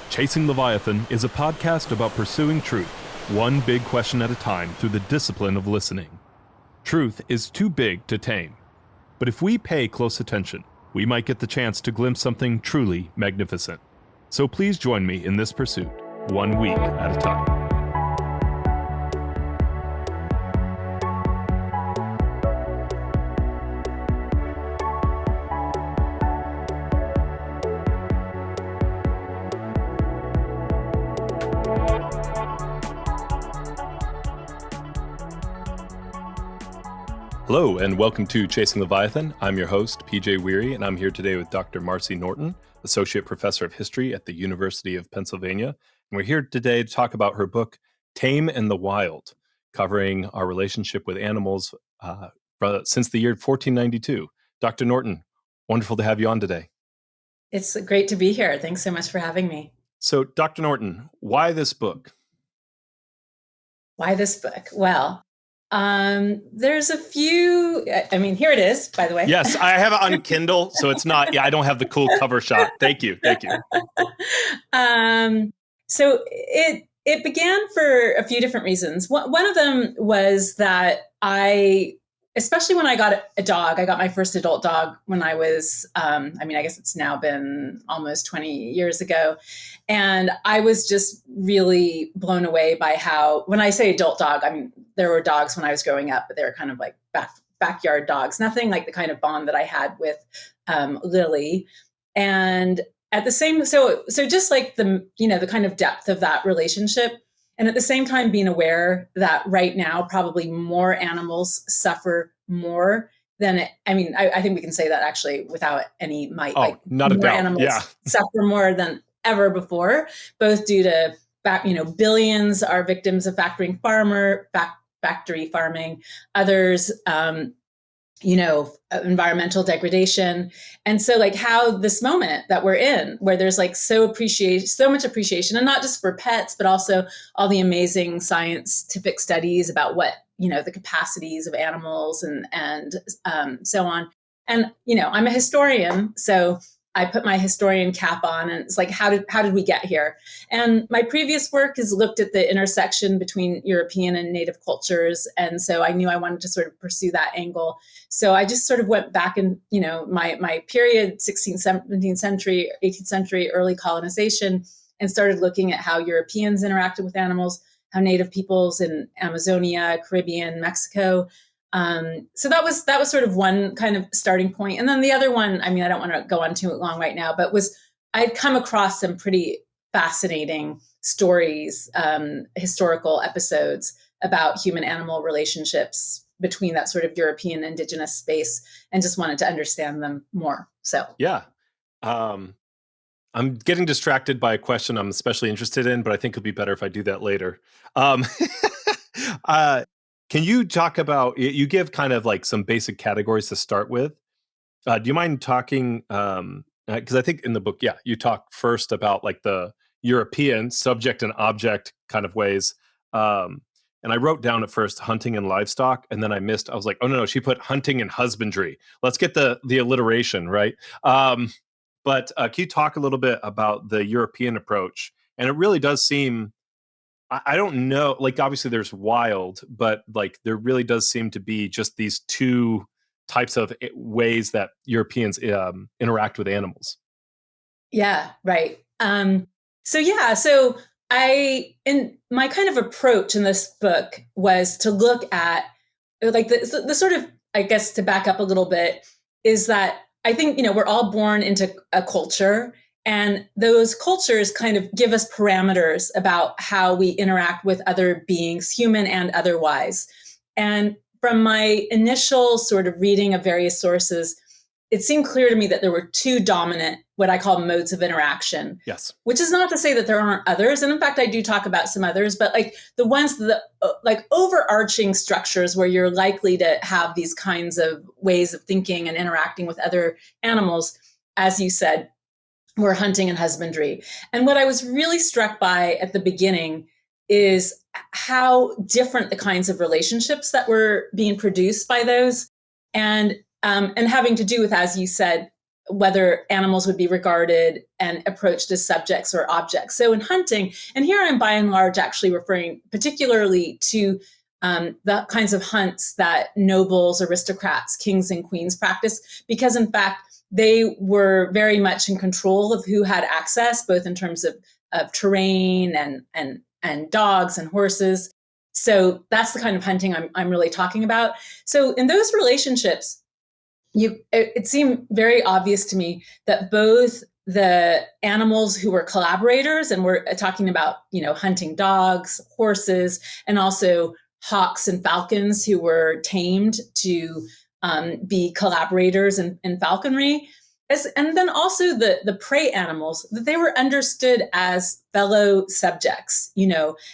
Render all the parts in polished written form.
Chasing Leviathan is a podcast about pursuing truth, one big question at a time through the discipline of listening. Truth is too big to tame, but if we pay close attention, we might get the chance to glimpse something truly magnificent. So please join me in this pursuit, 1 week at a time. Hello, and welcome to Chasing Leviathan. I'm your host, PJ Weary, and I'm here today with Dr. Marcy Norton, Associate Professor of History at the University of Pennsylvania. And we're here today to talk about her book, Tame in the Wild, covering our relationship with animals since the year 1492. Dr. Norton, wonderful to have you on today. It's great to be here. Thanks so much for having me. So, Dr. Norton, why this book? Why this book? Well, there's a few, here it is, by the way. Yes, I have it on Kindle, so it's not, I don't have the cool cover shot. Thank you. So it began for a few different reasons. One of them was that especially when I got a dog, I got my first adult dog when I was, I guess it's now been almost 20 years ago. And I was just really blown away by how, when I say adult dog, there were dogs when I was growing up, but they were kind of like backyard dogs, nothing like the kind of bond that I had with Lily. And at the same, so just like the kind of depth of that relationship. And at the same time, being aware that right now, probably more animals suffer more than I think we can say that actually without any might. Not a doubt. Animals suffer more than ever before, both due to billions are victims of factory farming, others, environmental degradation. And so like how this moment that we're in, where there's like so much appreciation, and not just for pets, but also all the amazing scientific studies about what, the capacities of animals and so on. And, I'm a historian, so I put my historian cap on, and it's like, how did we get here? And my previous work has looked at the intersection between European and Native cultures. And so I knew I wanted to sort of pursue that angle. So I just sort of went back in, my period, 16th, 17th century, 18th century, early colonization, and started looking at how Europeans interacted with animals, how Native peoples in Amazonia, Caribbean, Mexico. So that was sort of one kind of starting point. And then the other one, I don't want to go on too long right now, but I'd come across some pretty fascinating stories, historical episodes about human animal relationships between that sort of European indigenous space, and just wanted to understand them more. So, yeah. I'm getting distracted by a question I'm especially interested in, but I think it'll be better if I do that later. Can you talk about, you give kind of like some basic categories to start with. Do you mind talking, because I think in the book, you talk first about like the European subject and object kind of ways. And I wrote down at first hunting and livestock, and then I was like, oh no, she put hunting and husbandry. Let's get the alliteration, right? But can you talk a little bit about the European approach? And it really does seem, I don't know, like obviously there's wild, but like there really does seem to be just these two types of ways that Europeans interact with animals. Yeah, right. So in my kind of approach in this book was to look at like the sort of, I guess to back up a little bit, is that I think, we're all born into a culture. And those cultures kind of give us parameters about how we interact with other beings, human and otherwise. And from my initial sort of reading of various sources, it seemed clear to me that there were two dominant, what I call modes of interaction. Yes. Which is not to say that there aren't others. And in fact, I do talk about some others, but like the ones that like overarching structures where you're likely to have these kinds of ways of thinking and interacting with other animals, as you said, were hunting and husbandry. And what I was really struck by at the beginning is how different the kinds of relationships that were being produced by those, and having to do with, as you said, whether animals would be regarded and approached as subjects or objects. So in hunting, and here I'm by and large actually referring particularly to the kinds of hunts that nobles, aristocrats, kings, and queens practice, because in fact, they were very much in control of who had access, both in terms of terrain and dogs and horses. So that's the kind of hunting I'm really talking about. So in those relationships, it seemed very obvious to me that both the animals who were collaborators, and we're talking about, hunting dogs, horses, and also hawks and falcons who were tamed to be collaborators in falconry. And then also the prey animals, that they were understood as fellow subjects,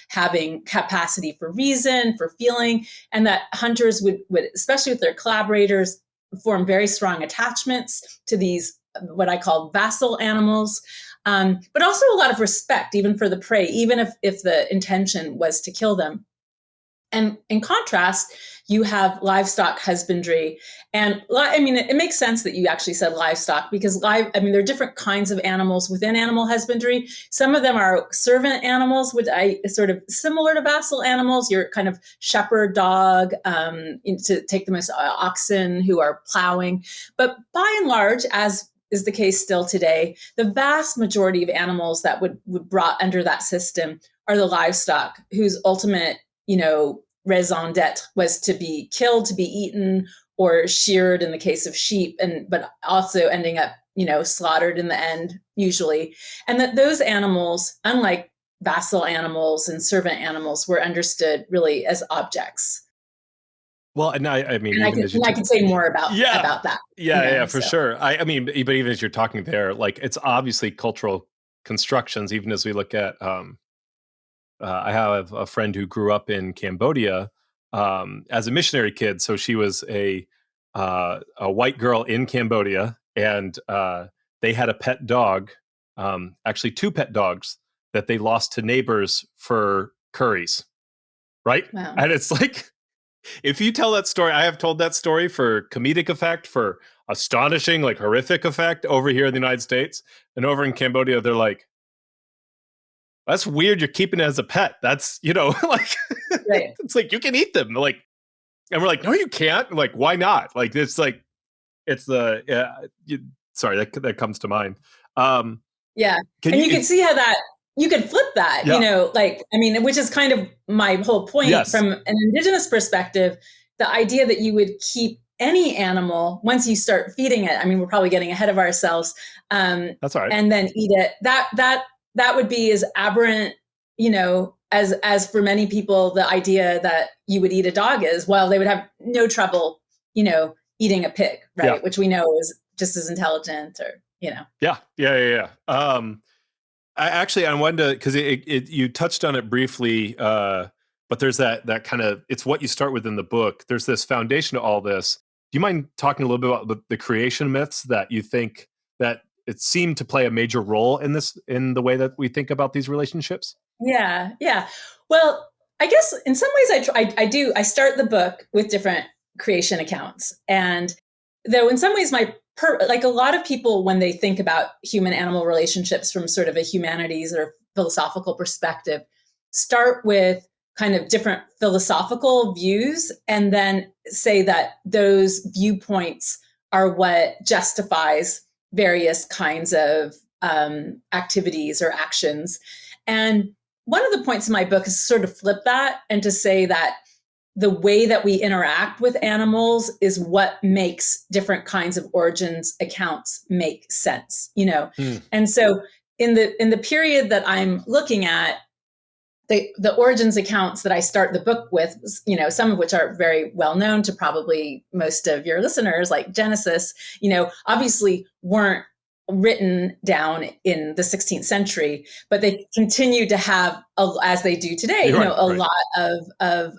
having capacity for reason, for feeling, and that hunters would, especially with their collaborators, form very strong attachments to these, what I call vassal animals, but also a lot of respect, even for the prey, even if the intention was to kill them. And in contrast, you have livestock husbandry. And it makes sense that you actually said livestock, because there are different kinds of animals within animal husbandry. Some of them are servant animals, which I sort of similar to vassal animals. Your kind of shepherd dog, to take them as oxen who are plowing. But by and large, as is the case still today, the vast majority of animals that would brought under that system are the livestock, whose ultimate raison d'etre was to be killed, to be eaten, or sheared in the case of sheep, but also ending up, slaughtered in the end, usually. And that those animals, unlike vassal animals and servant animals, were understood really as objects. Well, and I mean, and I can say more about that. Yeah, for sure. But even as you're talking there, like, it's obviously cultural constructions, even as we look at, I have a friend who grew up in Cambodia as a missionary kid. So she was a white girl in Cambodia, and they had a pet dog, actually two pet dogs that they lost to neighbors for curries, right? Wow. And it's like, if you tell that story, I have told that story for comedic effect, for astonishing, like horrific effect over here in the United States, and over in Cambodia, they're like, that's weird. You're keeping it as a pet. That's, like, Right. it's like, you can eat them. Like, and we're like, no, you can't. Like, why not? Like, it's like, it's sorry, that comes to mind. Yeah. And you can see how that you could flip that, Yeah. which is kind of my whole point. Yes. From an Indigenous perspective, the idea that you would keep any animal once you start feeding it. We're probably getting ahead of ourselves. That's all right. And then eat it. That would be as aberrant, as for many people, the idea that you would eat a dog is, well, they would have no trouble, eating a pig, right? Yeah. Which we know is just as intelligent, or, Yeah. I wanted to, because you touched on it briefly, but there's that kind of, it's what you start with in the book. There's this foundation to all this. Do you mind talking a little bit about the creation myths that you think that it seemed to play a major role in the way that we think about these relationships? Yeah. Well, I guess in some ways I start the book with different creation accounts. And though in some ways like a lot of people, when they think about human animal relationships from sort of a humanities or philosophical perspective, start with kind of different philosophical views, and then say that those viewpoints are what justifies various kinds of activities or actions. And one of the points in my book is sort of flip that, and to say that the way that we interact with animals is what makes different kinds of origins accounts make sense, And so in the period that I'm looking at, the origins accounts that I start the book with, some of which are very well known to probably most of your listeners, like Genesis, obviously weren't written down in the 16th century, but they continue to have, as they do today, a lot of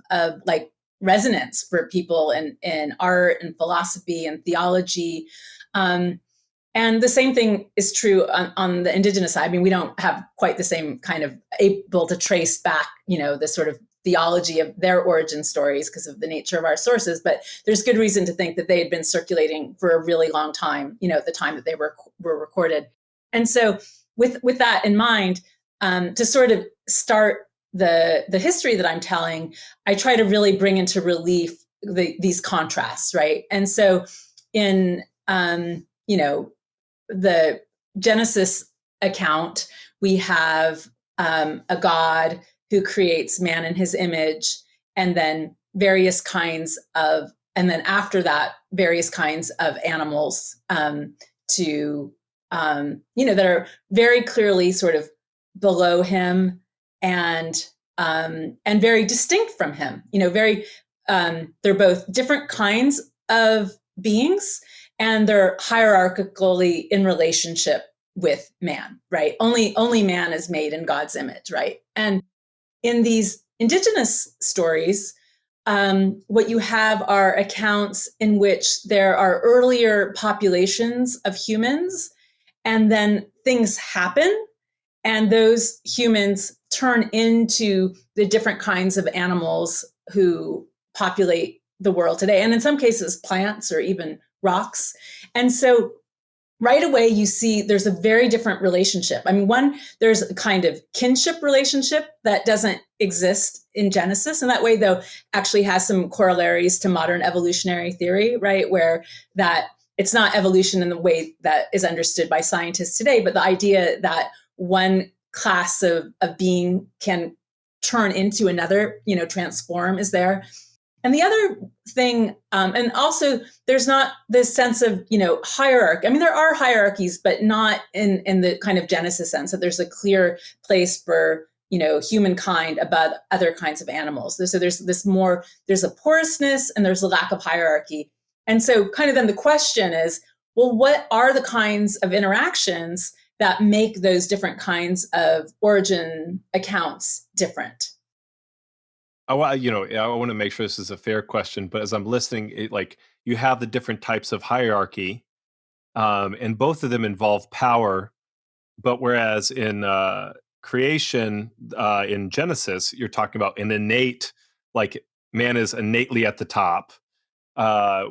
like resonance for people in art and philosophy and theology. And the same thing is true on the Indigenous side. We don't have quite the same kind of able to trace back, this sort of theology of their origin stories because of the nature of our sources, but there's good reason to think that they had been circulating for a really long time, at the time that they were recorded. And so with that in mind, to sort of start the history that I'm telling, I try to really bring into relief these contrasts, right? And so in the Genesis account, we have a God who creates man in his image, and then after that, various kinds of animals that are very clearly sort of below him and very distinct from him. They're both different kinds of beings, and they're hierarchically in relationship with man, right? Only man is made in God's image, right? And in these indigenous stories, what you have are accounts in which there are earlier populations of humans, and then things happen, and those humans turn into the different kinds of animals who populate the world today, and in some cases, plants or even rocks. And so right away, you see there's a very different relationship. I mean, there's a kind of kinship relationship that doesn't exist in Genesis. And that way, though, actually has some corollaries to modern evolutionary theory, right? Where that it's not evolution in the way that is understood by scientists today, but the idea that one class of being can turn into another, transform is there. And the other thing, and also there's not this sense of, hierarchy. I mean, there are hierarchies, but not in the kind of Genesis sense that there's a clear place for, humankind above other kinds of animals. So there's a porousness and there's a lack of hierarchy. And so kind of then the question is, well, what are the kinds of interactions that make those different kinds of origin accounts different? I want to make sure this is a fair question, but as I'm listening, you have the different types of hierarchy, and both of them involve power. But whereas in creation, in Genesis, you're talking about an innate, like man is innately at the top.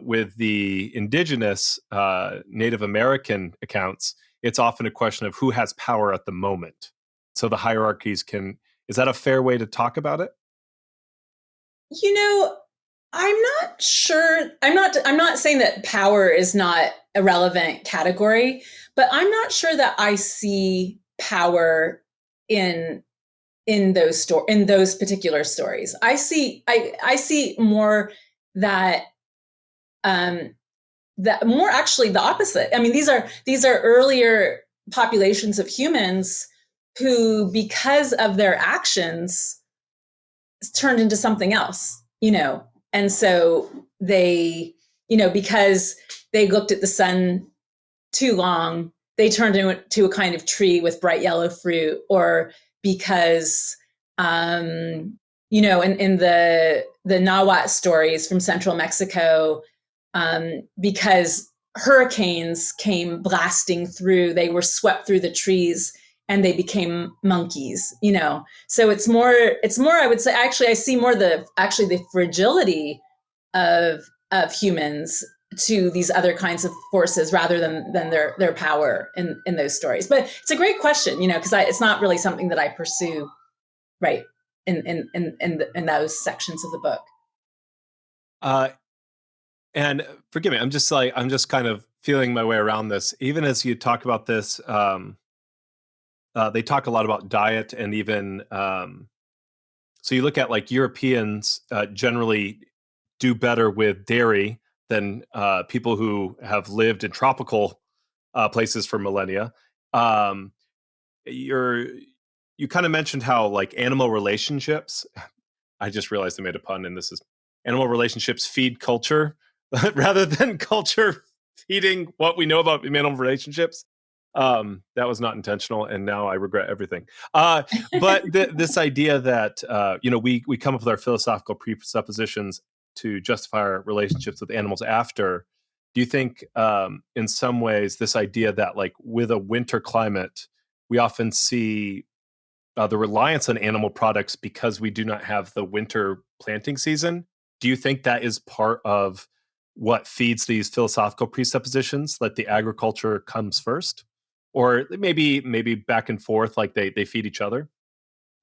With the indigenous Native American accounts, it's often a question of who has power at the moment. So the hierarchies is that a fair way to talk about it? I'm not sure. I'm not saying that power is not a relevant category, but I'm not sure that I see power in those particular stories. I see more that more actually the opposite. I mean, these are earlier populations of humans who, because of their actions, turned into something else, and so they, because they looked at the sun too long, they turned into a kind of tree with bright yellow fruit, or because, in the Nahuatl stories from central Mexico, because hurricanes came blasting through, they were swept through the trees and they became monkeys, So it's more, I would say, actually, I see more the fragility of humans to these other kinds of forces rather than their power in those stories. But it's a great question, because it's not really something that I pursue, right, in those sections of the book. And forgive me, I'm just kind of feeling my way around this. Even as you talk about this, they talk a lot about diet, and even so you look at like Europeans generally do better with dairy than people who have lived in tropical places for millennia. Um, you kind of mentioned how like animal relationships. I just realized I made a pun, and this is animal relationships feed culture rather than culture feeding what we know about animal relationships. That was not intentional, and now I regret everything. But this idea that we come up with our philosophical presuppositions to justify our relationships with animals after. Do you think, in some ways, this idea that like with a winter climate, we often see the reliance on animal products because we do not have the winter planting season. Do you think that is part of what feeds these philosophical presuppositions that the agriculture comes first? Or maybe back and forth, like they feed each other?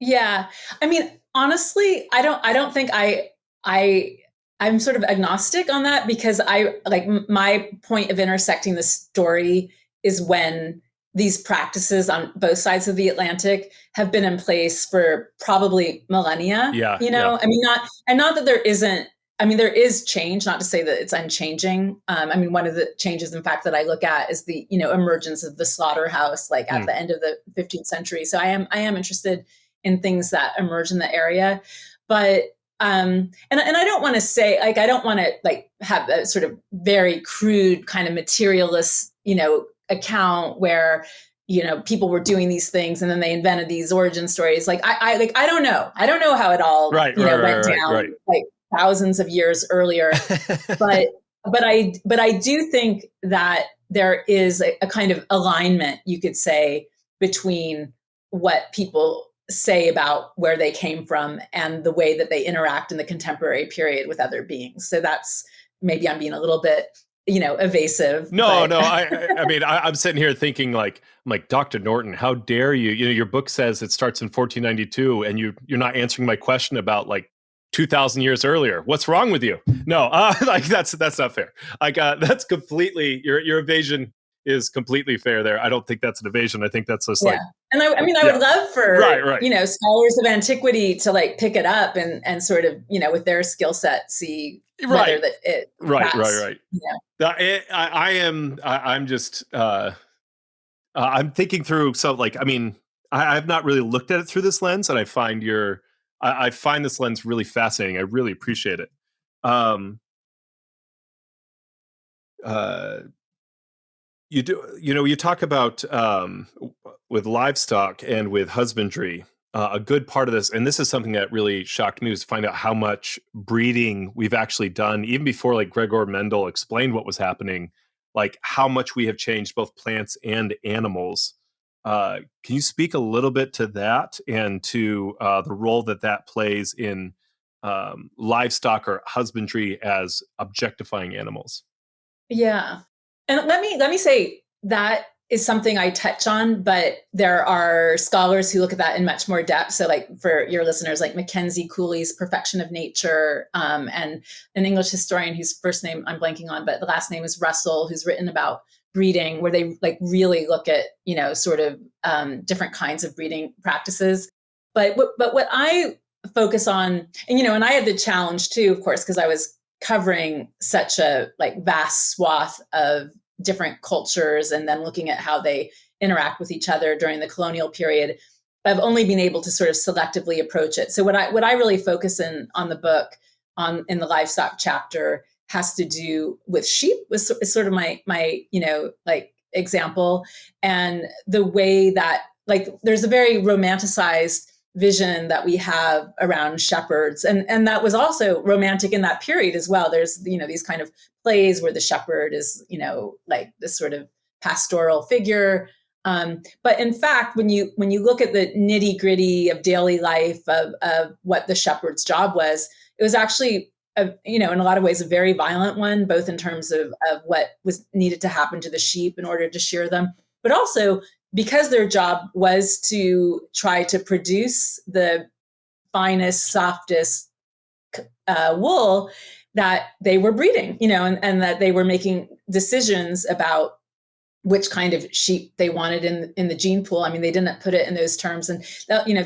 Yeah. I mean, honestly, I don't think I I'm sort of agnostic on that because I like my point of intersecting the story is when these practices on both sides of the Atlantic have been in place for probably millennia, Yeah, you yeah. know? I mean, not that there isn't, I mean, there is change, not to say that it's unchanging. I mean, one of the changes, in fact, that I look at is the, emergence of the slaughterhouse, like at Hmm. the end of the 15th century. So I am interested in things that emerge in the area. But and I don't want to say, like, I don't want to like have a sort of very crude kind of materialist, account where people were doing these things and then they invented these origin stories. Like I don't know. I don't know how it all, Right, right, went right, down right, like thousands of years earlier. right. But but I do think that there is a kind of alignment, you could say, between what people say about where they came from and the way that they interact in the contemporary period with other beings. So that's, maybe I'm being a little bit, evasive, No, but no. I mean, I'm sitting here thinking like, I'm like, Dr. Norton, how dare you? You know, your book says it starts in 1492, and you're not answering my question about like 2,000 years earlier. What's wrong with you? No, like that's not fair. Like, that's completely your evasion is completely fair there. I don't think that's an evasion. I think that's just yeah. like, And I mean, I yeah, would love for, right, right, scholars of antiquity to like pick it up and sort of, with their skill set, see whether right, that it right, right, that's, right. I'm just I'm thinking through. So, like, I mean, I've not really looked at it through this lens, and I find this lens really fascinating. I really appreciate it. Um, uh, you talk about with livestock and with husbandry. A good part of this, and this is something that really shocked me, was to find out how much breeding we've actually done, even before like Gregor Mendel explained what was happening. Like how much we have changed both plants and animals. Can you speak a little bit to that and to the role that that plays in livestock or husbandry as objectifying animals? Yeah. And let me say that is something I touch on, but there are scholars who look at that in much more depth. So, like for your listeners, like Mackenzie Cooley's Perfection of Nature, and an English historian whose first name I'm blanking on, but the last name is Russell, who's written about breeding, where they like really look at sort of different kinds of breeding practices. But what I focus on, and I had the challenge too, of course, because I was covering such a like vast swath of different cultures and then looking at how they interact with each other during the colonial period. I've only been able to sort of selectively approach it. So what I really focus in on the book, on in the livestock chapter, has to do with sheep, is sort of my like example, and the way that like there's a very romanticized vision that we have around shepherds, and that was also romantic in that period as well. There's these kind of plays where the shepherd is like this sort of pastoral figure, but in fact when you look at the nitty gritty of daily life of what the shepherd's job was, it was actually in a lot of ways a very violent one, both in terms of what was needed to happen to the sheep in order to shear them, but also because their job was to try to produce the finest, softest wool, that they were breeding, and that they were making decisions about which kind of sheep they wanted in the gene pool. I mean, they didn't put it in those terms, and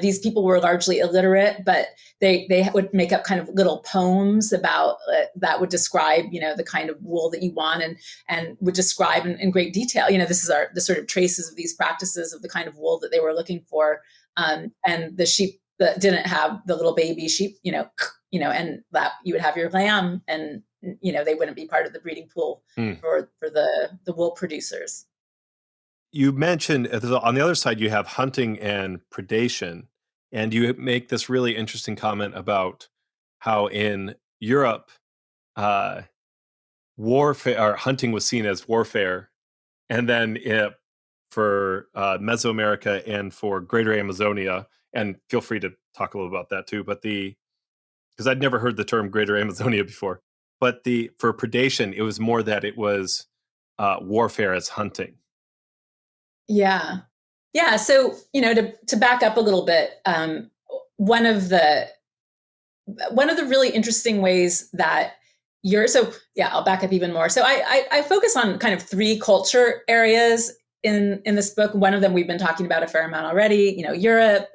these people were largely illiterate, but they would make up kind of little poems about that would describe the kind of wool that you want, and would describe in great detail. This is the sort of traces of these practices of the kind of wool that they were looking for, and the sheep that didn't have the little baby sheep, and that you would have your lamb, and they wouldn't be part of the breeding pool Hmm. for the wool producers. You mentioned on the other side you have hunting and predation, and you make this really interesting comment about how in Europe, uh, warfare or hunting was seen as warfare, and then for Mesoamerica and for Greater Amazonia and feel free to talk a little about that too. But because I'd never heard the term Greater Amazonia before, but for predation, it was more that it was warfare as hunting. Yeah. Yeah. So, to back up a little bit, one of the really interesting ways that I'll back up even more. So I focus on kind of three culture areas in this book. One of them we've been talking about a fair amount already, Europe,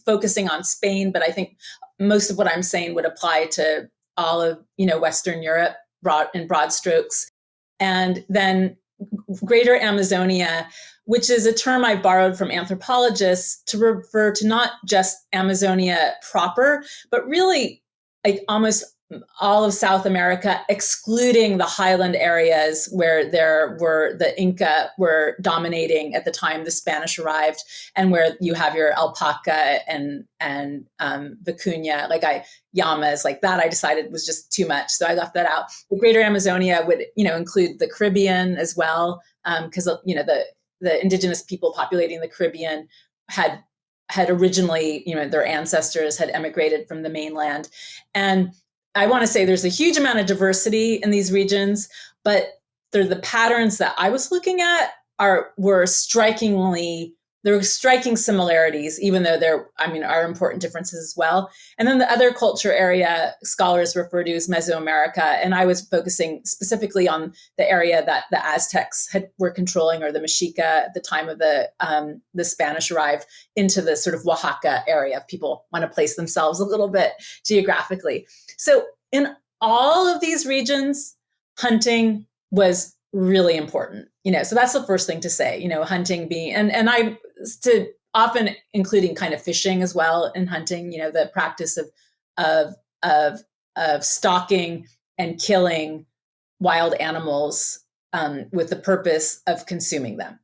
focusing on Spain, but I think most of what I'm saying would apply to all of, Western Europe in broad strokes. And then Greater Amazonia, which is a term I borrowed from anthropologists to refer to not just Amazonia proper, but really like almost all of South America, excluding the highland areas where the Inca were dominating at the time the Spanish arrived, and where you have your alpaca and vicuña, llamas, like that I decided was just too much. So I left that out. The Greater Amazonia would, include the Caribbean as well, because, the indigenous people populating the Caribbean had originally, their ancestors had emigrated from the mainland. And I want to say there's a huge amount of diversity in these regions, but the patterns that I was looking at were striking similarities, even though there are important differences as well. And then the other culture area scholars refer to as Mesoamerica, and I was focusing specifically on the area that the Aztecs were controlling, or the Mexica at the time of the Spanish arrive into the sort of Oaxaca area, if people want to place themselves a little bit geographically. So in all of these regions, hunting was really important, so that's the first thing to say, hunting being, and I to often including kind of fishing as well in hunting, the practice of stalking and killing wild animals with the purpose of consuming them.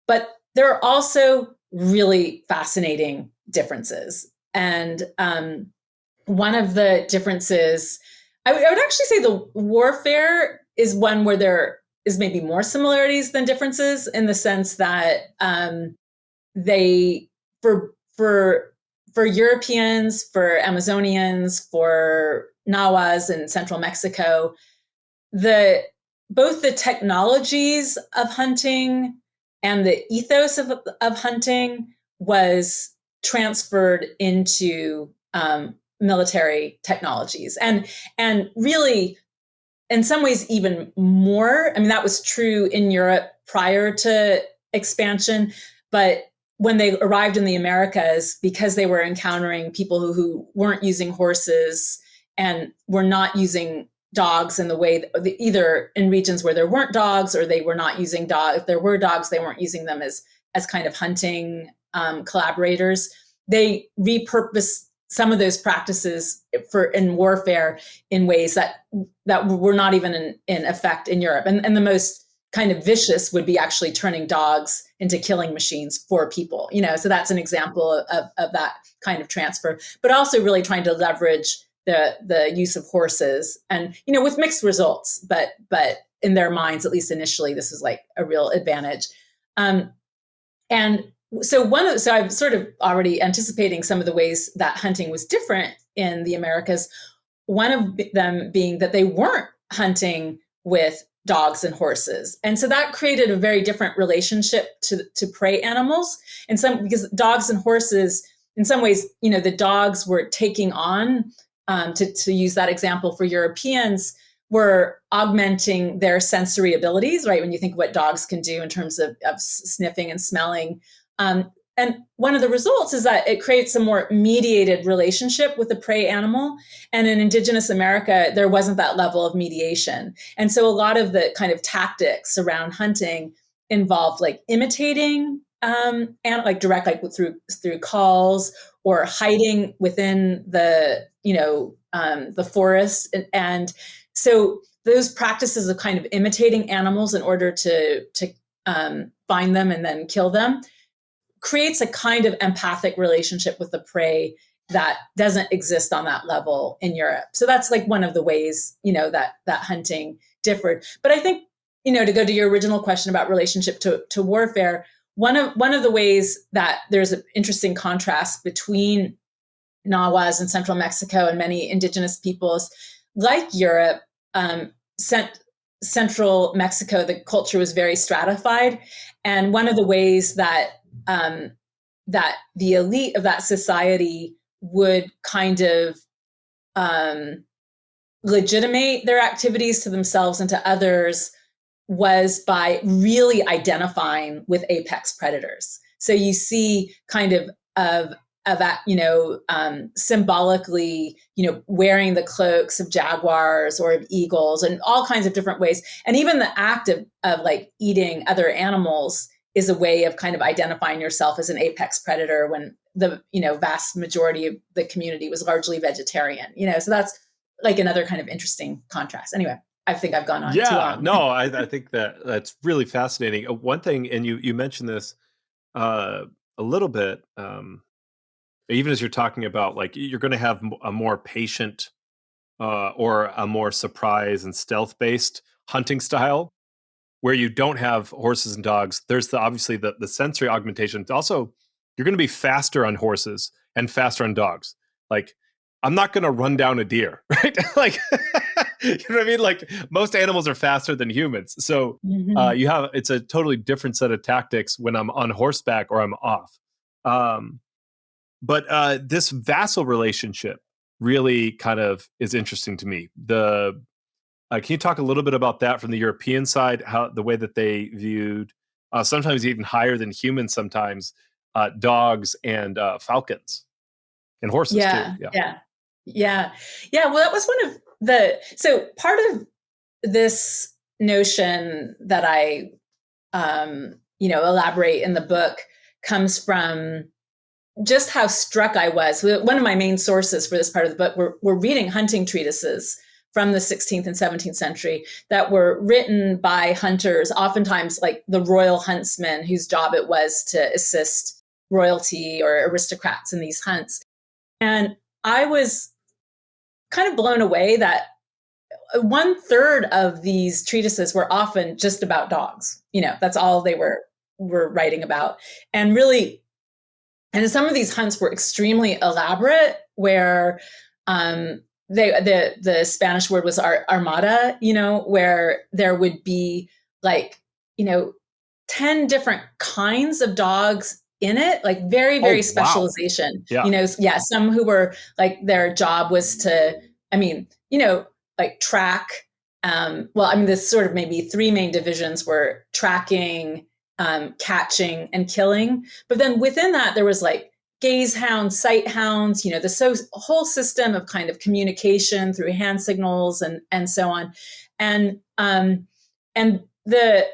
But there are also really fascinating differences. And one of the differences, I would actually say the warfare is one where there is maybe more similarities than differences, in the sense that they, for Europeans, for Amazonians, for Nahuas in central Mexico, both the technologies of hunting and the ethos of hunting was transferred into military technologies, and really, in some ways, even more. That was true in Europe prior to expansion, but when they arrived in the Americas, because they were encountering people who weren't using horses and were not using dogs in the way that, either in regions where there weren't dogs, or they were not using dogs. If there were dogs, they weren't using them as kind of hunting collaborators. They repurposed some of those practices in warfare in ways that were not even in effect in Europe. And the most kind of vicious would be actually turning dogs into killing machines for people. So that's an example of that kind of transfer, but also really trying to leverage the use of horses, and with mixed results, but in their minds, at least initially, this is like a real advantage. And so I'm sort of already anticipating some of the ways that hunting was different in the Americas. One of them being that they weren't hunting with dogs and horses. And so that created a very different relationship to prey animals. Because dogs and horses, in some ways, the dogs were taking on, to use that example for Europeans, were augmenting their sensory abilities, right? When you think what dogs can do in terms of sniffing and smelling. And one of the results is that it creates a more mediated relationship with the prey animal. And in Indigenous America, there wasn't that level of mediation. And so a lot of the kind of tactics around hunting involved like imitating, and like direct, like through calls, or hiding within the forest. And so those practices of kind of imitating animals in order to find them and then kill them creates a kind of empathic relationship with the prey that doesn't exist on that level in Europe. So that's like one of the ways, that hunting differed. But I think, to go to your original question about relationship to warfare, one of the ways that there's an interesting contrast between Nahuas in central Mexico and many indigenous peoples, like Europe, central Mexico, the culture was very stratified, and one of the ways that that the elite of that society would kind of legitimate their activities to themselves and to others was by really identifying with apex predators. So you see kind of that, symbolically, wearing the cloaks of jaguars or of eagles and all kinds of different ways. And even the act of like eating other animals is a way of kind of identifying yourself as an apex predator when the, vast majority of the community was largely vegetarian, so that's like another kind of interesting contrast. Anyway, I think I've gone on too long. No, I think that's really fascinating. One thing, and you mentioned this a little bit, even as you're talking about, like, you're going to have a more patient or a more surprise and stealth based hunting style where you don't have horses and dogs. There's obviously the sensory augmentation. Also, you're going to be faster on horses and faster on dogs. Like, I'm not going to run down a deer, right? Like, you know what I mean? Like, most animals are faster than humans. So it's a totally different set of tactics when I'm on horseback or I'm off. But this vassal relationship really kind of is interesting to me. Can you talk a little bit about that from the European side, how the way that they viewed, sometimes even higher than humans, sometimes dogs and falcons and horses too? Yeah. Well, that was one of so part of this notion that I, elaborate in the book comes from just how struck I was. One of my main sources for this part of the book were reading hunting treatises from the 16th and 17th century that were written by hunters, oftentimes like the royal huntsman whose job it was to assist royalty or aristocrats in these hunts. And I was kind of blown away that 1/3 of these treatises were often just about dogs. That's all they were writing about. And really, and some of these hunts were extremely elaborate, where the Spanish word was armada, where there would be like, 10 different kinds of dogs in it, like very, very specialization. Wow. Yeah. Some who were like, their job was to, like track. There's sort of maybe 3 main divisions were tracking, catching, and killing. But then within that, there was like gaze hounds, sight hounds, the whole system of kind of communication through hand signals and so on. And the,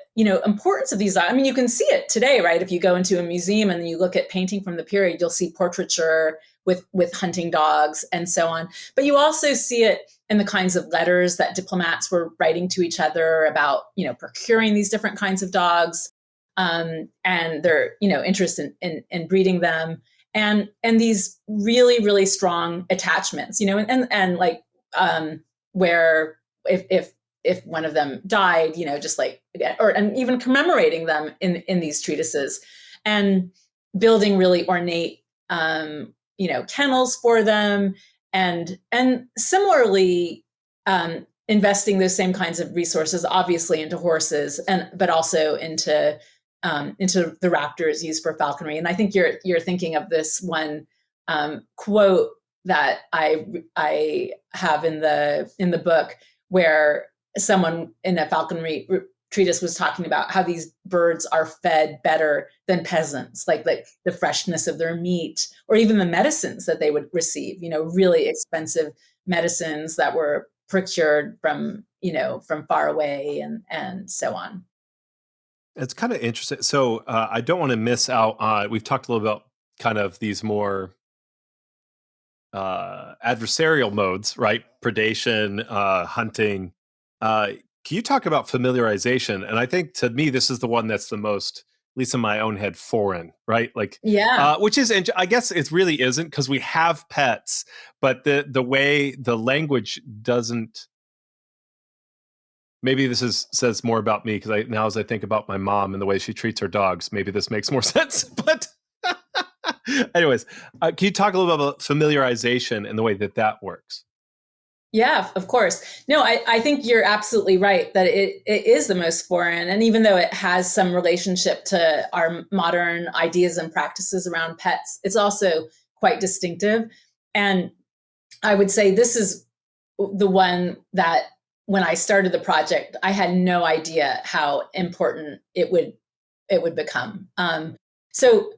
importance of these, you can see it today, right? If you go into a museum and you look at painting from the period, you'll see portraiture with hunting dogs and so on. But you also see it in the kinds of letters that diplomats were writing to each other about, procuring these different kinds of dogs, and their, interest in breeding them. And these really, really strong attachments, and like, where if one of them died, just like, and even commemorating them in these treatises, and building really ornate, kennels for them, and similarly, investing those same kinds of resources, obviously, into horses, but also into the raptors used for falconry. And I think you're thinking of this one quote that I have in the book, where someone in a falconry treatise was talking about how these birds are fed better than peasants, like the freshness of their meat, or even the medicines that they would receive, really expensive medicines that were procured from far away, and so on. It's kind of interesting. So I don't want to miss out on, we've talked a little about kind of these more adversarial modes, right? Predation, hunting. Can you talk about familiarization? And I think, to me, this is the one that's the most, at least in my own head, foreign, right? Like, which is, I guess it really isn't, because we have pets, but the way the language doesn't maybe this says more about me, because now as I think about my mom and the way she treats her dogs, maybe this makes more sense. But anyways, can you talk a little bit about familiarization and the way that works? Yeah, of course. No, I think you're absolutely right that it is the most foreign. And even though it has some relationship to our modern ideas and practices around pets, it's also quite distinctive. And I would say this is the one that when I started the project, I had no idea how important it would become. So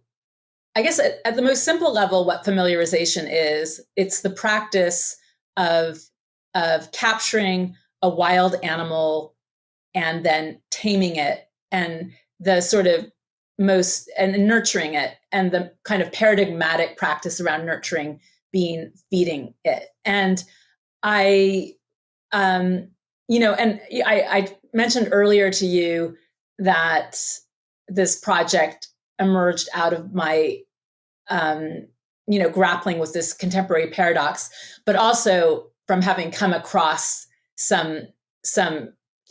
I guess at the most simple level, what familiarization is, it's the practice of capturing a wild animal and then taming it, and the sort of most and nurturing it, and the kind of paradigmatic practice around nurturing being feeding it. And I, I mentioned earlier to you that this project emerged out of my grappling with this contemporary paradox, but also from having come across some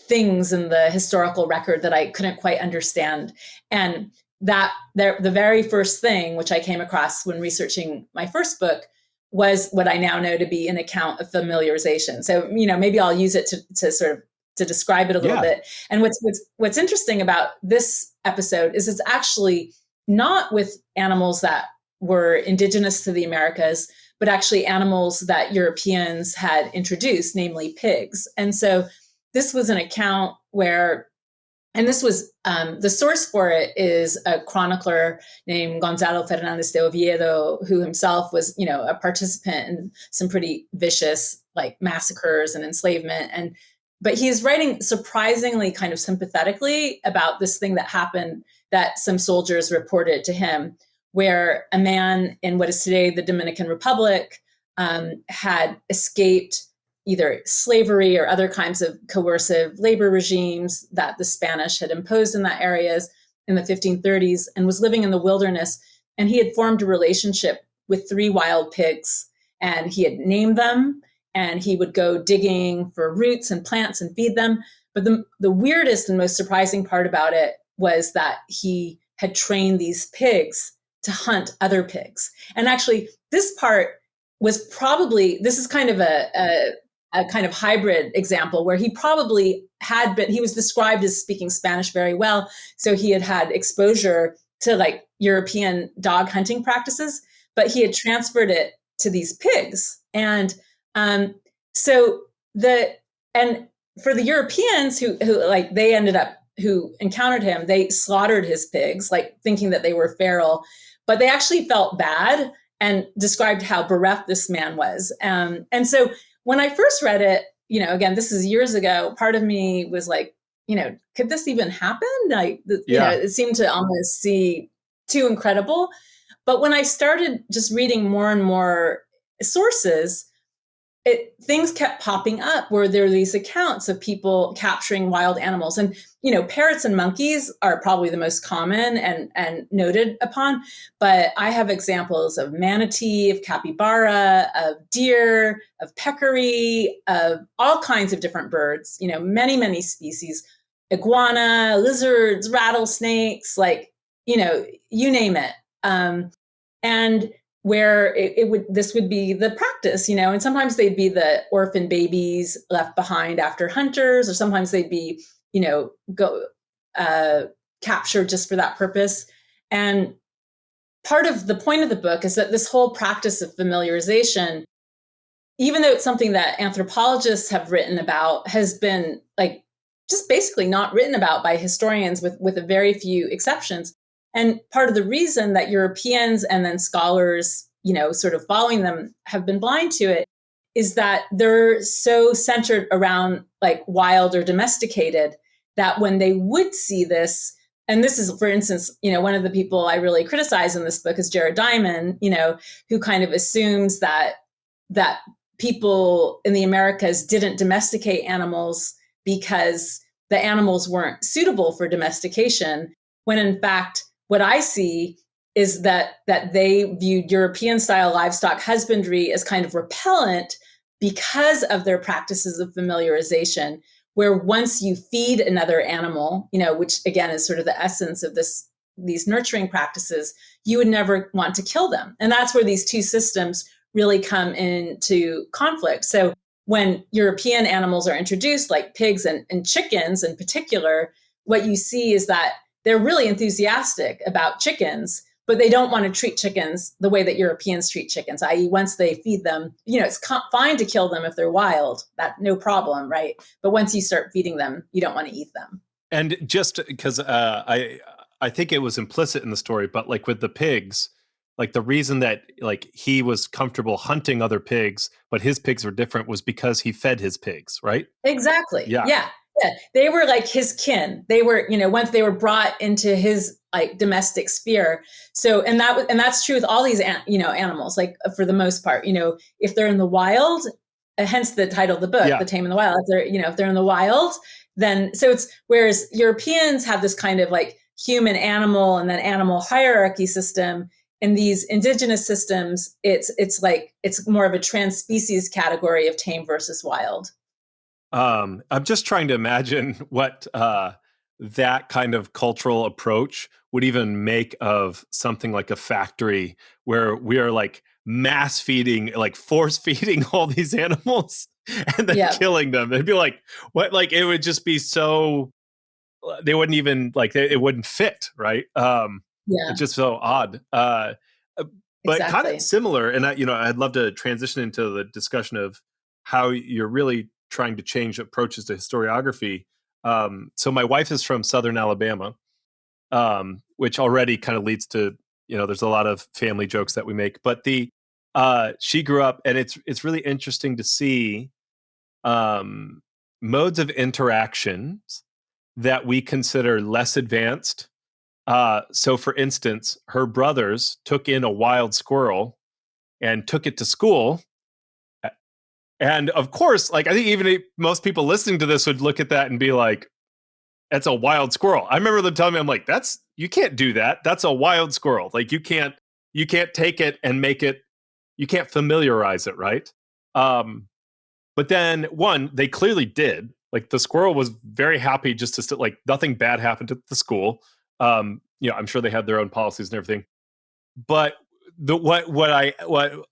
things in the historical record that I couldn't quite understand. And that the very first thing which I came across when researching my first book was what I now know to be an account of familiarization. So, maybe I'll use it to sort of to describe it a little bit. And what's interesting about this episode is it's actually not with animals that were indigenous to the Americas, but actually animals that Europeans had introduced, namely pigs. And so this was an account where, and this was, the source for it is a chronicler named Gonzalo Fernandez de Oviedo, who himself was, a participant in some pretty vicious like massacres and enslavement. But he's writing surprisingly kind of sympathetically about this thing that happened that some soldiers reported to him, where a man in what is today the Dominican Republic had escaped either slavery or other kinds of coercive labor regimes that the Spanish had imposed in that areas in the 1530s, and was living in the wilderness. And he had formed a relationship with 3 wild pigs, and he had named them, and he would go digging for roots and plants and feed them. But the weirdest and most surprising part about it was that he had trained these pigs to hunt other pigs. And actually, this part was probably, this is kind of a kind of hybrid example where he probably had been, he was described as speaking Spanish very well. So he had exposure to like European dog hunting practices, but he had transferred it to these pigs. And so for the Europeans who like they ended up, who encountered him, they slaughtered his pigs, like thinking that they were feral, but they actually felt bad and described how bereft this man was. And so when I first read it, again, this is years ago, part of me was like, could this even happen? It seemed to almost seem too incredible. But when I started just reading more and more sources, things kept popping up where there are these accounts of people capturing wild animals. And, parrots and monkeys are probably the most common and noted upon. But I have examples of manatee, of capybara, of deer, of peccary, of all kinds of different birds, many, many species, iguana, lizards, rattlesnakes, like, you name it. And where this would be the practice, and sometimes they'd be the orphan babies left behind after hunters, or sometimes they'd be, captured just for that purpose. And part of the point of the book is that this whole practice of familiarization, even though it's something that anthropologists have written about, has been like just basically not written about by historians with a very few exceptions. And part of the reason that Europeans and then scholars, sort of following them, have been blind to it is that they're so centered around like wild or domesticated that when they would see this, and this is, for instance, one of the people I really criticize in this book is Jared Diamond, who kind of assumes that people in the Americas didn't domesticate animals because the animals weren't suitable for domestication, when in fact, what I see is that they viewed European-style livestock husbandry as kind of repellent because of their practices of familiarization, where once you feed another animal, which again is sort of the essence of these nurturing practices, you would never want to kill them. And that's where these two systems really come into conflict. So when European animals are introduced, like pigs and chickens in particular, what you see is that they're really enthusiastic about chickens, but they don't want to treat chickens the way that Europeans treat chickens, i.e. once they feed them, it's fine to kill them if they're wild, that no problem, right? But once you start feeding them, you don't want to eat them. And just because I think it was implicit in the story, but like with the pigs, like the reason that like he was comfortable hunting other pigs, but his pigs were different was because he fed his pigs, right? Exactly. Yeah. Yeah. They were like his kin. They were, once they were brought into his like domestic sphere. So, and that's true with all these, animals, like for the most part, if they're in the wild, hence the title of the book, The Tame in the Wild, if they're in the wild, then, so it's, whereas Europeans have this kind of like human animal and then animal hierarchy system. In these indigenous systems, it's more of a trans-species category of tame versus wild. I'm just trying to imagine what that kind of cultural approach would even make of something like a factory where we are like mass feeding, like force feeding all these animals and then killing them. They'd be like, what? Like it would just be so, they wouldn't even like, it wouldn't fit, right? It's just so odd. But exactly. kind of similar. And I'd love to transition into the discussion of how you're really trying to change approaches to historiography. So my wife is from Southern Alabama, which already kind of leads to, there's a lot of family jokes that we make, but she grew up, and it's really interesting to see modes of interactions that we consider less advanced. So for instance, her brothers took in a wild squirrel and took it to school. And of course, like I think even most people listening to this would look at that and be like, that's a wild squirrel. I remember them telling me, I'm like, you can't do that. That's a wild squirrel. Like you can't take it and make it, you can't familiarize it, right? But then they clearly did. Like the squirrel was very happy just to like nothing bad happened at the school. I'm sure they had their own policies and everything. But what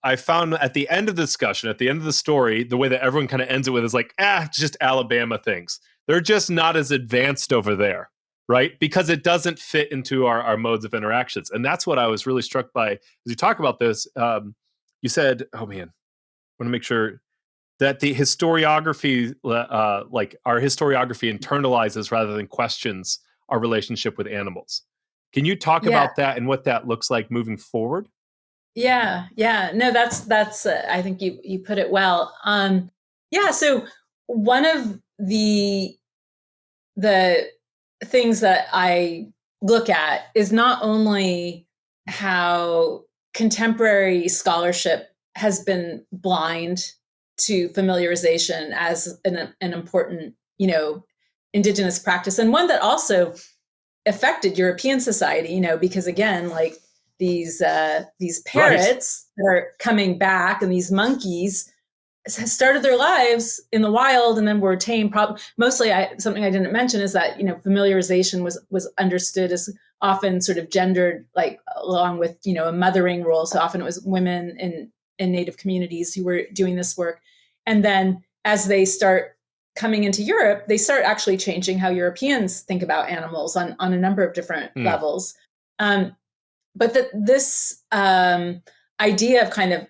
I found at the end of the discussion, at the end of the story, the way that everyone kind of ends it with is like, just Alabama things. They're just not as advanced over there, right? Because it doesn't fit into our modes of interactions. And that's what I was really struck by as you talk about this. You said, oh man, I want to make sure that the historiography, like our historiography internalizes rather than questions our relationship with animals. Can you talk about that and what that looks like moving forward? Yeah. No, that's. I think you put it well. So one of the things that I look at is not only how contemporary scholarship has been blind to familiarization as an important, indigenous practice, and one that also affected European society, because again, like these parrots that are coming back and these monkeys started their lives in the wild and then were tamed. Mostly, something I didn't mention is that familiarization was understood as often sort of gendered, like along with a mothering role. So often it was women in Native communities who were doing this work, and then as they start coming into Europe, they start actually changing how Europeans think about animals on a number of different levels. But this idea of kind of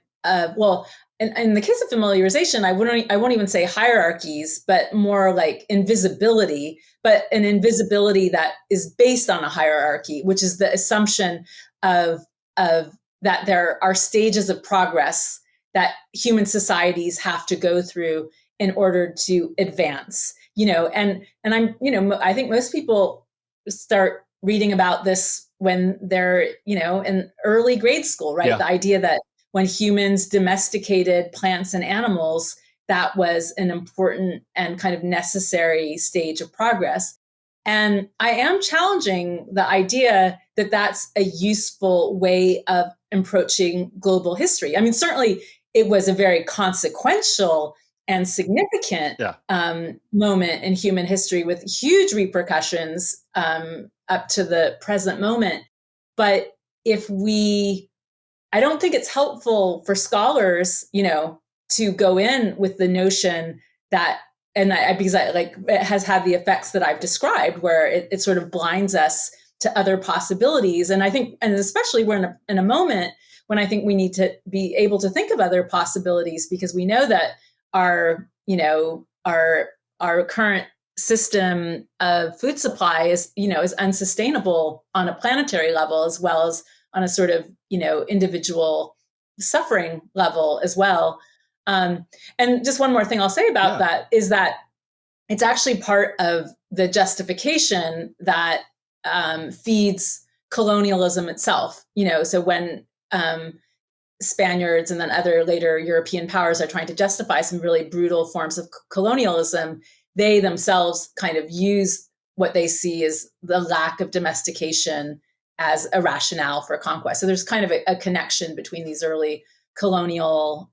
in the case of familiarization, I won't even say hierarchies, but more like invisibility, but an invisibility that is based on a hierarchy, which is the assumption of that there are stages of progress that human societies have to go through in order to advance. And I'm, I think most people start reading about this when they're, in early grade school, right? Yeah. The idea that when humans domesticated plants and animals, that was an important and kind of necessary stage of progress. And I am challenging the idea that that's a useful way of approaching global history. I mean, certainly it was a very consequential and significant Yeah. moment in human history with huge repercussions up to the present moment. But if we, I don't think it's helpful for scholars, to go in with the notion that, because like it has had the effects that I've described, where it sort of blinds us to other possibilities. And I think, and especially we're in a moment when I think we need to be able to think of other possibilities, because we know that our, our current system of food supply is unsustainable on a planetary level, as well as on a sort of, individual suffering level as well. And just one more thing I'll say about that is that it's actually part of the justification that feeds colonialism itself. So when Spaniards and then other later European powers are trying to justify some really brutal forms of colonialism, they themselves kind of use what they see as the lack of domestication as a rationale for conquest. So there's kind of a connection between these early colonial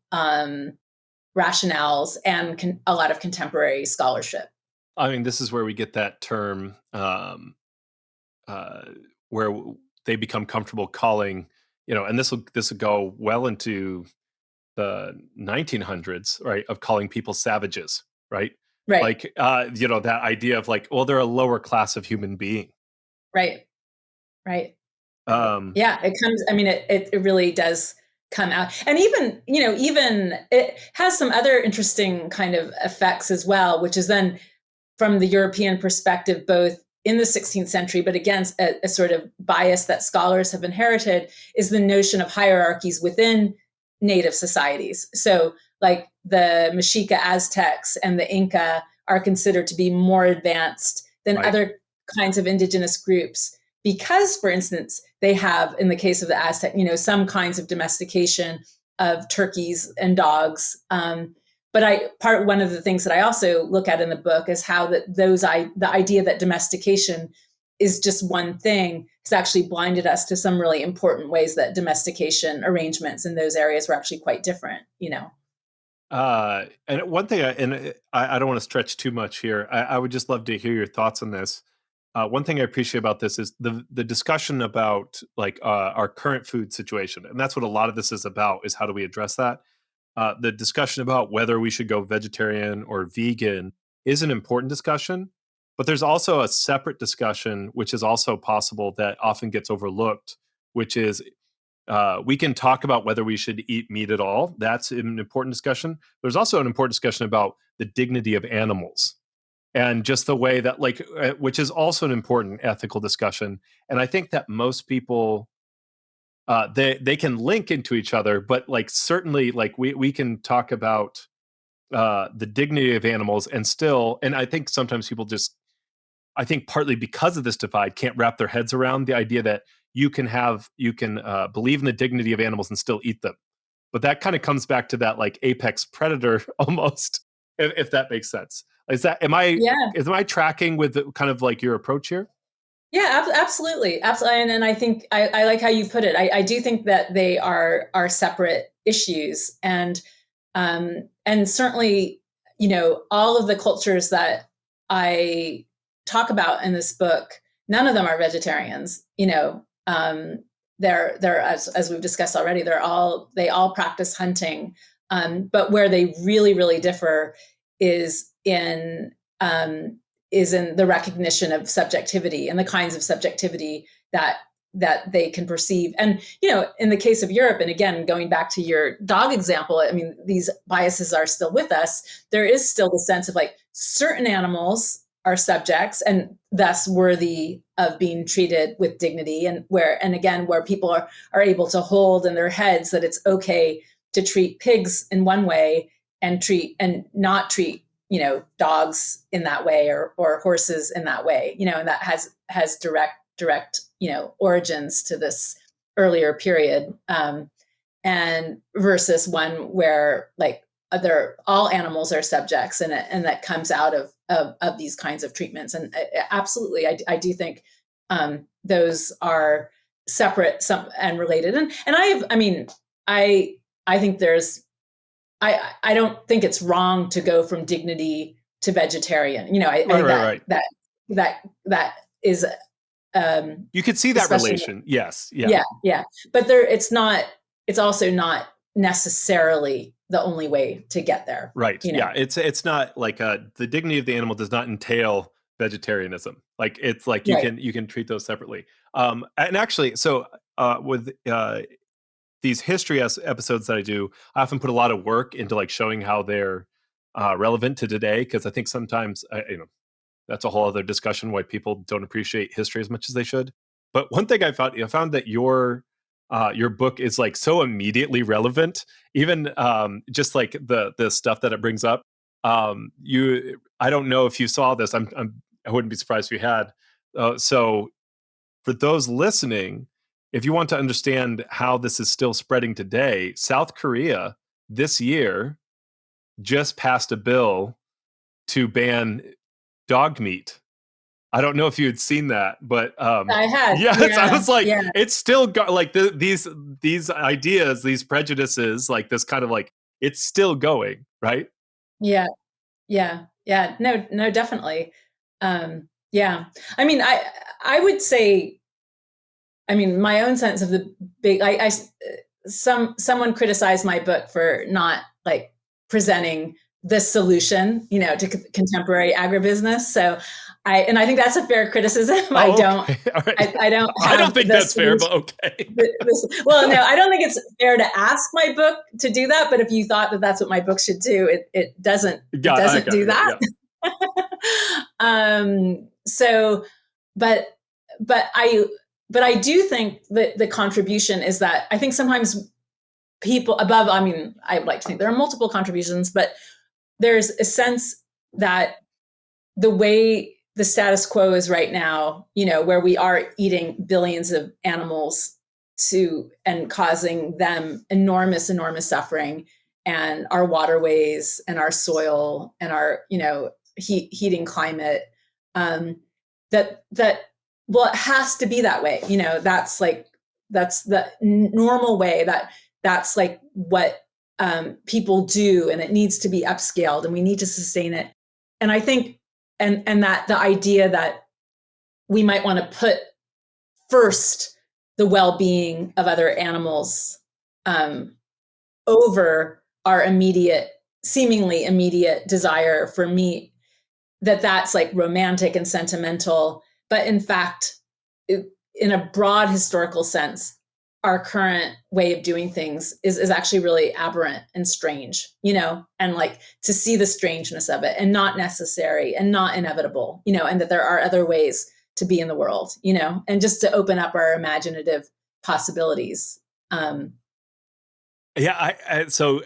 rationales and a lot of contemporary scholarship. I mean, this is where we get that term where they become comfortable calling, and this will go well into the 1900s, right? Of calling people savages, right? Right. Like, that idea of like, well, they're a lower class of human being. Right. Yeah, it comes, I mean, it really does come out. And even it has some other interesting kind of effects as well, which is then from the European perspective, both in the 16th century, but again, a sort of bias that scholars have inherited is the notion of hierarchies within native societies. So like the Mexica Aztecs and the Inca are considered to be more advanced than other kinds of indigenous groups because, for instance, they have, in the case of the Aztec, some kinds of domestication of turkeys and dogs. But one of the things that I also look at in the book is how the idea that domestication is just one thing has actually blinded us to some really important ways that domestication arrangements in those areas were actually quite different. And one thing, I don't want to stretch too much here. I would just love to hear your thoughts on this. One thing I appreciate about this is the discussion about like our current food situation, and that's what a lot of this is about. Is how do we address that? The discussion about whether we should go vegetarian or vegan is an important discussion, but there's also a separate discussion, which is also possible that often gets overlooked, which is we can talk about whether we should eat meat at all. That's an important discussion. There's also an important discussion about the dignity of animals and just the way that, like, which is also an important ethical discussion. And I think that most people they can link into each other, but like certainly like we can talk about the dignity of animals and I think sometimes people just, I think partly because of this divide, can't wrap their heads around the idea that you can believe in the dignity of animals and still eat them. But that kind of comes back to that like apex predator almost, if that makes sense. Am I tracking with kind of like your approach here? Yeah, absolutely. Absolutely. And I think I like how you put it. I do think that they are separate issues. And certainly, all of the cultures that I talk about in this book, none of them are vegetarians. They're as we've discussed already, they all practice hunting. But where they really, really differ is in the recognition of subjectivity and the kinds of subjectivity that they can perceive. And, in the case of Europe, and again, going back to your dog example, I mean, these biases are still with us. There is still the sense of like certain animals are subjects and thus worthy of being treated with dignity, and where people are able to hold in their heads that it's okay to treat pigs in one way and not treat dogs in that way or horses in that way, and that has direct origins to this earlier period, and versus one where like all animals are subjects, and that comes out of these kinds of treatments. And absolutely, I do think those are separate and related. And I think there's I don't think it's wrong to go from dignity to vegetarian. I Right, think right, right. that is You could see that especially relation. Yes. Yeah. yeah. But it's also not necessarily the only way to get there. Right. Yeah. It's not like the dignity of the animal does not entail vegetarianism. Like it's like Right. you can treat those separately. And actually, so with these history episodes that I do, I often put a lot of work into like showing how they're relevant to today, because I think sometimes that's a whole other discussion why people don't appreciate history as much as they should. But one thing I found that your book is like so immediately relevant, even just like the stuff that it brings up. I don't know if you saw this. I wouldn't be surprised if you had. So for those listening, if you want to understand how this is still spreading today, South Korea this year just passed a bill to ban dog meat. I don't know if you had seen that, but I had. yes, I Yeah. was like, Yeah. it's still got like these ideas, these prejudices, like this kind of like it's still going, right? Yeah. Yeah. Yeah. No, no, definitely. Yeah. I mean, I would say, I mean, my own sense of the big, someone criticized my book for not like presenting the solution, to contemporary agribusiness. So and I think that's a fair criticism. I Oh, don't, okay. All right. I don't I have don't think the that's fair, solution. but okay. Well, no, I don't think it's fair to ask my book to do that. But if you thought that that's what my book should do, it doesn't. It I doesn't got do it. that. Yeah. So, but but I do think that the contribution is that I think sometimes people above. I mean, I would like to think there are multiple contributions, but there's a sense that the way the status quo is right now, where we are eating billions of animals and causing them enormous, enormous suffering, and our waterways and our soil and our, heating climate, that well, it has to be that way. That's the normal way, that's like what people do, and it needs to be upscaled, and we need to sustain it. And I think, and that the idea that we might want to put first the well-being of other animals over our seemingly immediate desire for meat, that's like romantic and sentimental. But in fact, in a broad historical sense, our current way of doing things is actually really aberrant and strange, and like to see the strangeness of it, and not necessary and not inevitable, and that there are other ways to be in the world, and just to open up our imaginative possibilities. Yeah. So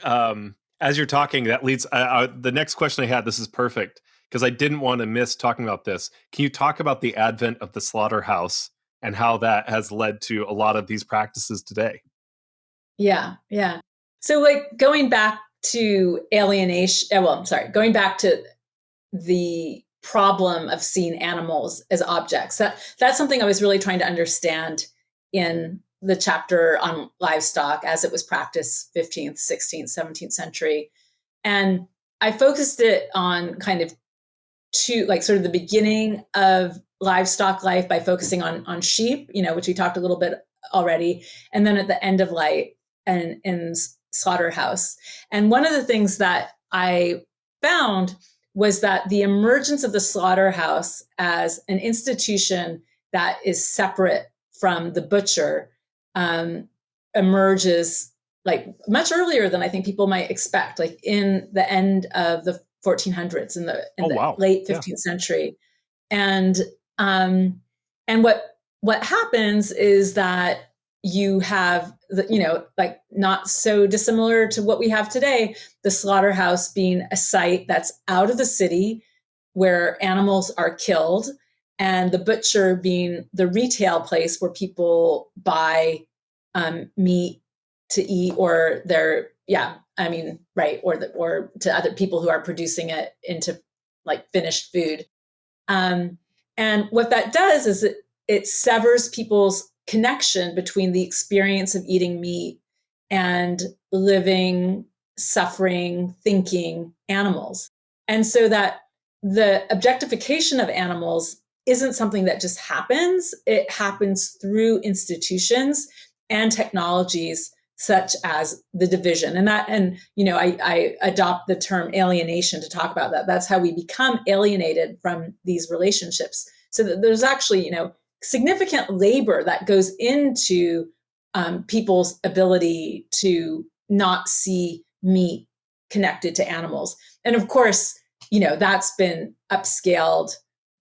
as you're talking, that leads the next question I had. This is perfect because I didn't want to miss talking about this. Can you talk about the advent of the slaughterhouse and how that has led to a lot of these practices today? Yeah. Yeah. So like going back to alienation, going back to the problem of seeing animals as objects. That's something I was really trying to understand in the chapter on livestock as it was practiced 15th, 16th, 17th century. And I focused it on kind of sort of the beginning of livestock life by focusing on sheep, which we talked a little bit already, and then at the end of life and in slaughterhouse. And one of the things that I found was that the emergence of the slaughterhouse as an institution that is separate from the butcher emerges like much earlier than I think people might expect, like in the end of the 1400s, in the Wow. late 15th Yeah. century. And what happens is that you have like not so dissimilar to what we have today, the slaughterhouse being a site that's out of the city where animals are killed, and the butcher being the retail place where people buy meat to eat, or or to other people who are producing it into like finished food. And what that does is it severs people's connection between the experience of eating meat and living suffering, thinking animals. And so that the objectification of animals isn't something that just happens. It happens through institutions and technologies such as the division. And I adopt the term alienation to talk about that. That's how we become alienated from these relationships. So that there's actually, significant labor that goes into people's ability to not see meat connected to animals. And of course, that's been upscaled,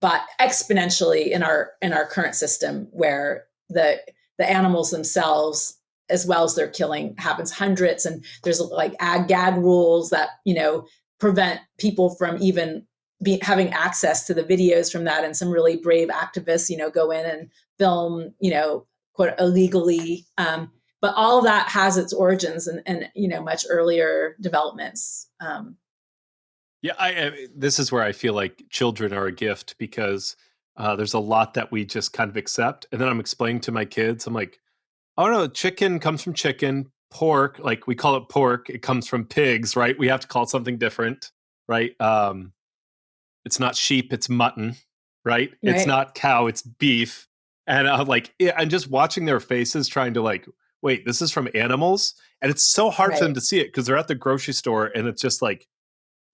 but exponentially in our current system, where the animals themselves, as well as their killing, happens hundreds, and there's like gag rules that prevent people from even having access to the videos from that. And some really brave activists go in and film quote illegally, but all of that has its origins and much earlier developments. Yeah, this is where I feel like children are a gift, because there's a lot that we just kind of accept. And then I'm explaining to my kids, I'm like, oh no, chicken comes from chicken. Pork, like we call it pork, it comes from pigs, right? We have to call it something different, right? It's not sheep, it's mutton, right? It's not cow, it's beef. And I'm like, I'm just watching their faces trying to like, wait, this is from animals? And it's so hard for them to see it because they're at the grocery store and it's just like,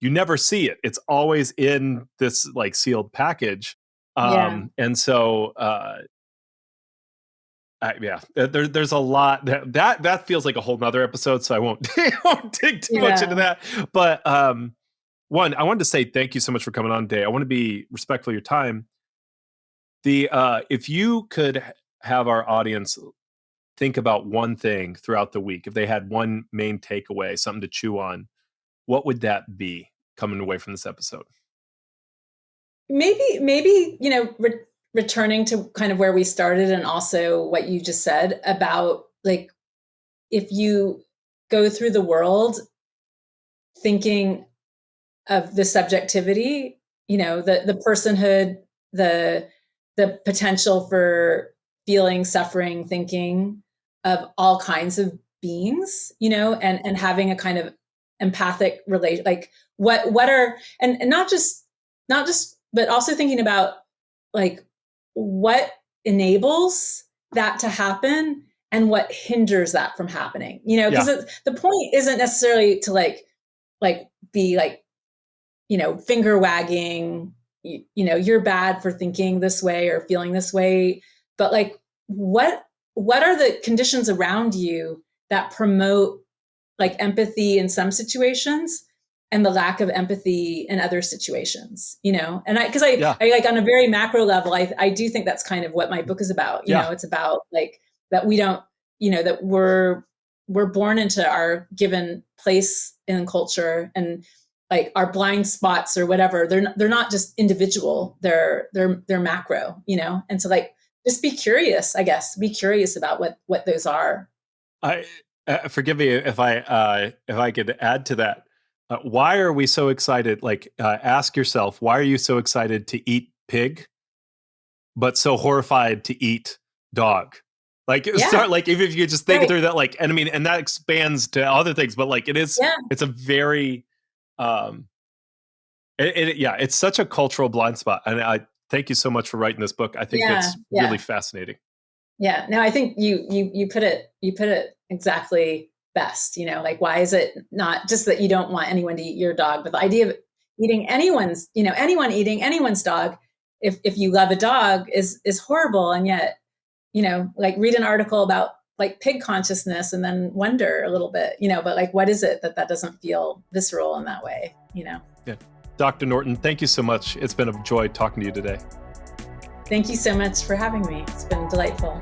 you never see it. It's always in this like sealed package. And so, there's a lot that feels like a whole nother episode. So I won't dig too much into that. But one, I wanted to say thank you so much for coming on today. I want to be respectful of your time. If you could have our audience think about one thing throughout the week, if they had one main takeaway, something to chew on, what would that be coming away from this episode? Maybe returning to kind of where we started, and also what you just said about like, if you go through the world thinking of the subjectivity, the personhood, the potential for feeling, suffering, thinking of all kinds of beings, and having a kind of empathic relation, like what are, and not just, but also thinking about like what enables that to happen and what hinders that from happening, because the point isn't necessarily to like be like, finger wagging, you're bad for thinking this way or feeling this way, but like, what are the conditions around you that promote like empathy in some situations and the lack of empathy in other situations, and I like on a very macro level, I do think that's kind of what my book is about. It's about like that we don't, that we're born into our given place in culture, and like our blind spots or whatever, they're not just individual, they're macro, and so like, just be curious, I guess, be curious about what those are. Forgive me if I could add to that. Why are we so excited? Like, ask yourself, why are you so excited to eat pig, but so horrified to eat dog? Like, start like if you just think through that, like, and I mean, and that expands to other things, but like, it's a very, it's such a cultural blind spot. And I thank you so much for writing this book. I think it's really fascinating. Yeah, no, I think you put it exactly best. Like, why is it not just that you don't want anyone to eat your dog, but the idea of eating anyone's, anyone eating anyone's dog, if you love a dog, is horrible. And yet, like, read an article about like pig consciousness and then wonder a little bit, but like, what is it that doesn't feel visceral in that way? Yeah. Dr. Norton, thank you so much. It's been a joy talking to you today. Thank you so much for having me. It's been delightful.